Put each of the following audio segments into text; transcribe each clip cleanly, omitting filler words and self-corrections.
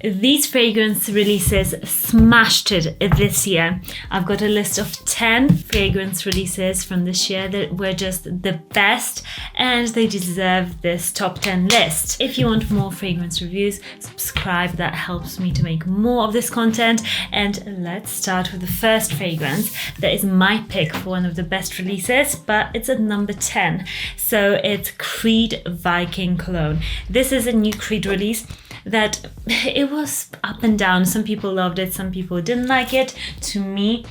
These fragrance releases smashed it this year. I've got a list of 10 fragrance releases from this year that were just the best, and they deserve this top 10 list. If you want more fragrance reviews, subscribe. That helps me to make more of this content. And let's start with the first fragrance that is my pick for one of the best releases, but it's at number 10. So it's Creed Viking Cologne. This is a new Creed release that it was up and down. Some people loved it, some people didn't like it. To me,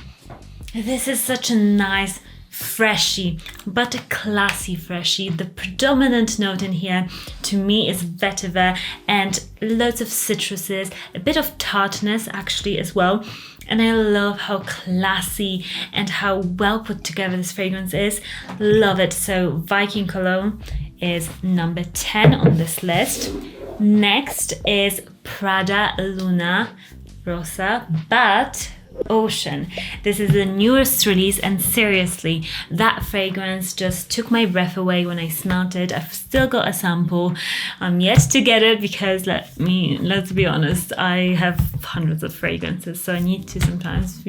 this is such a nice freshy, but a classy freshy. The predominant note in here to me is vetiver and loads of citruses, a bit of tartness actually as well. And I love how classy and how well put together this fragrance is. Love it. So Viking Cologne is number 10 on this list. Next is Prada Luna Rosa, but Ocean. This is the newest release, and seriously, that fragrance just took my breath away when I smelled it. I've still got a sample. I'm yet to get it because let's be honest, I have hundreds of fragrances, so I need to sometimes,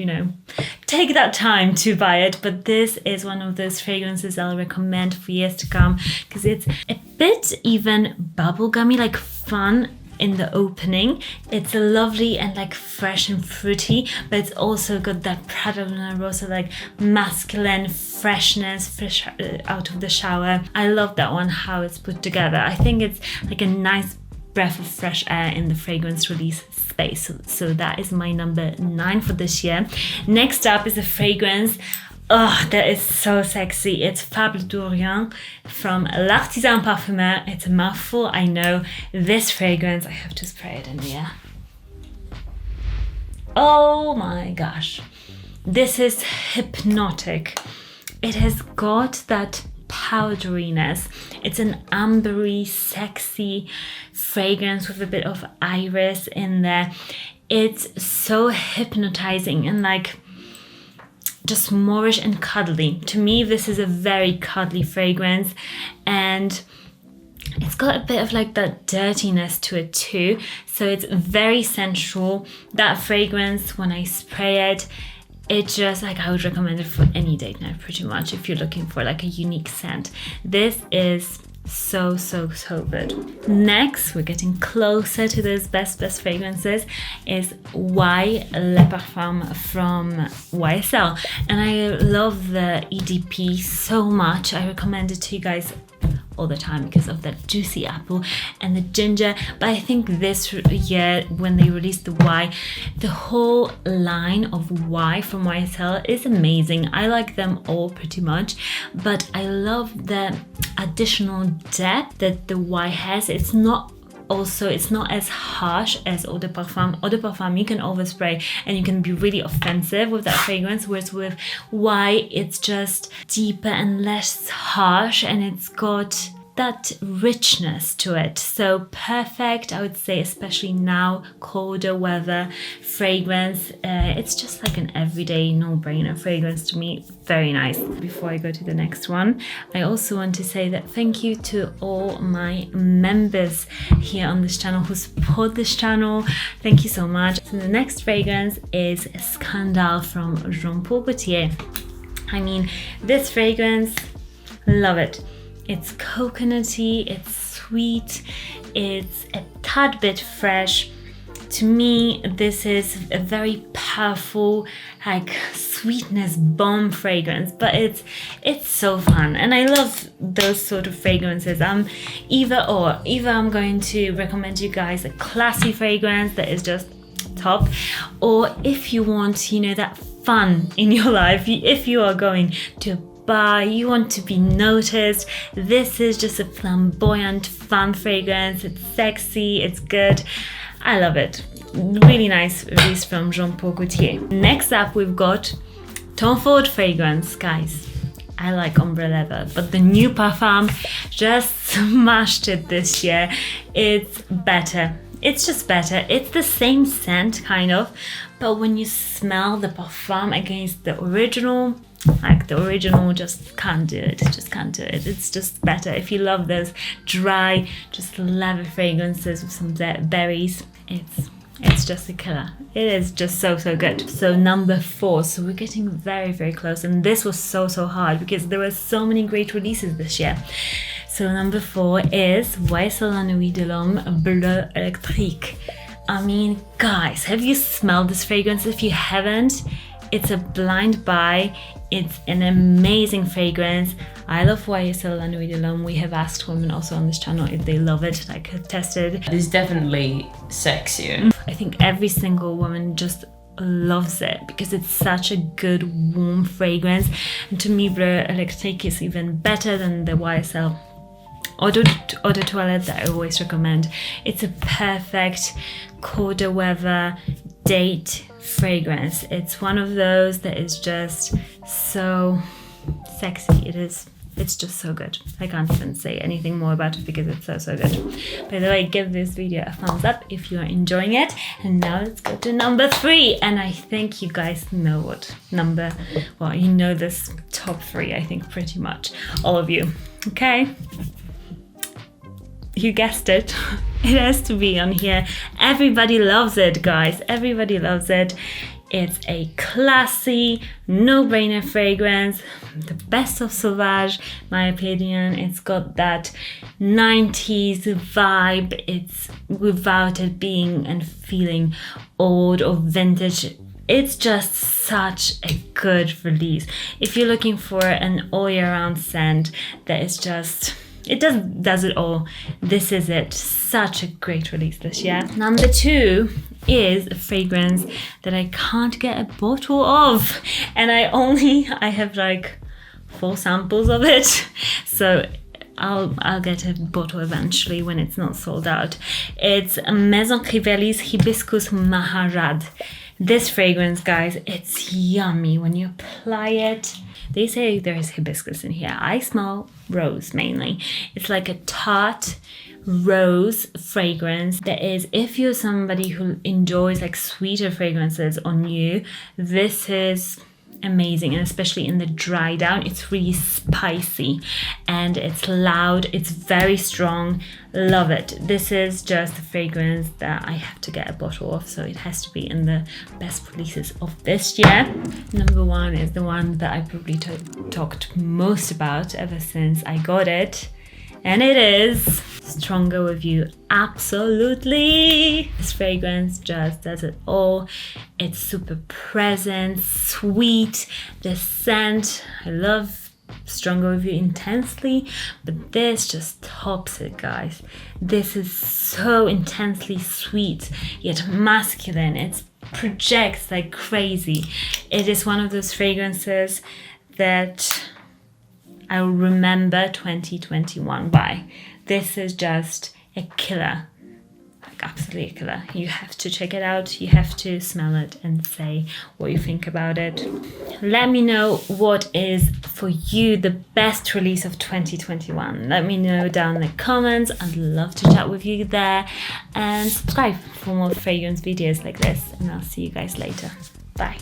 take that time to buy it. But this is one of those fragrances I'll recommend for years to come because it's a bit even bubblegummy, like fun in the opening. It's lovely and fresh and fruity, but it's also got that Prada Luna Rosa masculine freshness, fresh out of the shower. I love that one, how it's put together. I think it's a nice breath of fresh air in the fragrance release space. So that is my number 9 for this year. Next up is a fragrance that is so sexy. It's Fable d'Orient from L'Artisan Parfumeur. It's a mouthful, I know. This fragrance, I have to spray it in the air. Oh my gosh. This is hypnotic. It has got that powderiness. It's an ambery, sexy fragrance with a bit of iris in there. It's so hypnotizing and just Moorish and cuddly. To me, this is a very cuddly fragrance, and it's got a bit of that dirtiness to it too. So it's very sensual. That fragrance, when I spray it, it just I would recommend it for any date night pretty much if you're looking for a unique scent. This is so good. Next, we're getting closer to those best fragrances, is Y Le Parfum from YSL. And I love the EDP so much. I recommend it to you guys all the time because of that juicy apple and the ginger. But I think this year, when they released the Y, the whole line of Y from YSL is amazing. I like them all pretty much, but I love the additional depth that the Y has. It's not as harsh as Eau de Parfum. Eau de Parfum, you can overspray and you can be really offensive with that fragrance, whereas with Y, it's just deeper and less harsh, and it's got that richness to it. So perfect, I would say, especially now, colder weather fragrance. It's just an everyday no-brainer fragrance to me. Very nice. Before I go to the next one, I also want to say that thank you to all my members here on this channel who support this channel. Thank you so much. So the next fragrance is Scandale from Jean-Paul Gaultier. This fragrance, love it. It's coconutty, it's sweet, it's a tad bit fresh. To me, this is a very powerful, sweetness bomb fragrance, but it's so fun. And I love those sort of fragrances. Either I'm going to recommend you guys a classy fragrance that is just top, or if you want, that fun in your life, if you are going to bar, you want to be noticed, this is just a flamboyant, fun fragrance. It's sexy, it's good. I love it. Really nice release from Jean-Paul Gaultier. Next up, we've got Tom Ford fragrance. Guys, I like ombre leather, but the new Parfum just smashed it this year. It's better. It's just better. It's the same scent, kind of, but when you smell the Parfum against the original, the original just can't do it. It's just better. If you love those dry, just leather fragrances with some berries, is just a killer. It is just so good. So number 4, so we're getting very close, and this was so hard because there were so many great releases this year. So number 4 is Voyage sur la nuit de l'homme bleu électrique. I mean, guys, have you smelled this fragrance? If you haven't, it's a blind buy. It's an amazing fragrance. I love Voyage sur la nuit de l'homme. We have asked women also on this channel if they love it, like tested. It's definitely sexier. I think every single woman just loves it because it's such a good warm fragrance. And to me, Bleu Électrique is even better than the YSL Eau de Toilette that I always recommend. It's a perfect cold weather date fragrance. It's one of those that is just so sexy. It's just so good. I can't even say anything more about it because it's so good. By the way, give this video a thumbs up if you are enjoying it. And now let's go to number 3. And I think you guys know what you know this top 3, I think pretty much. All of you. Okay? You guessed it. It has to be on here. Everybody loves it, guys. Everybody loves it. It's a classy, no-brainer fragrance. The best of Sauvage, my opinion. It's got that 90s vibe. It's without it being and feeling old or vintage. It's just such a good release. If you're looking for an all-year-round scent that is just... it does it all. This is it. Such a great release this year. Number 2 is a fragrance that I can't get a bottle of, and I have like 4 samples of it, so I'll get a bottle eventually when it's not sold out. It's Maison Crivelli's Hibiscus Maharad. This fragrance, guys, it's yummy when you apply it. They say there is hibiscus in here. I smell rose mainly. It's like a tart rose fragrance that is, if you're somebody who enjoys like sweeter fragrances on you, this is amazing. And especially in the dry down, it's really spicy and it's loud. It's very strong. Love it. This is just a fragrance that I have to get a bottle of, so it has to be in the best releases of this year. Number 1 is the one that I probably talked most about ever since I got it, and it is Stronger With You. Absolutely. This fragrance just does it all. It's super present, sweet. The scent, I love Stronger With You intensely, but this just tops it, guys. This is so intensely sweet yet masculine. It projects like crazy. It is one of those fragrances that I will remember 2021 by. This is just a killer, like absolutely a killer. You have to check it out. You have to smell it and say what you think about it. Let me know what is for you the best release of 2021. Let me know down in the comments. I'd love to chat with you there, and subscribe for more fragrance videos like this, and I'll see you guys later. Bye.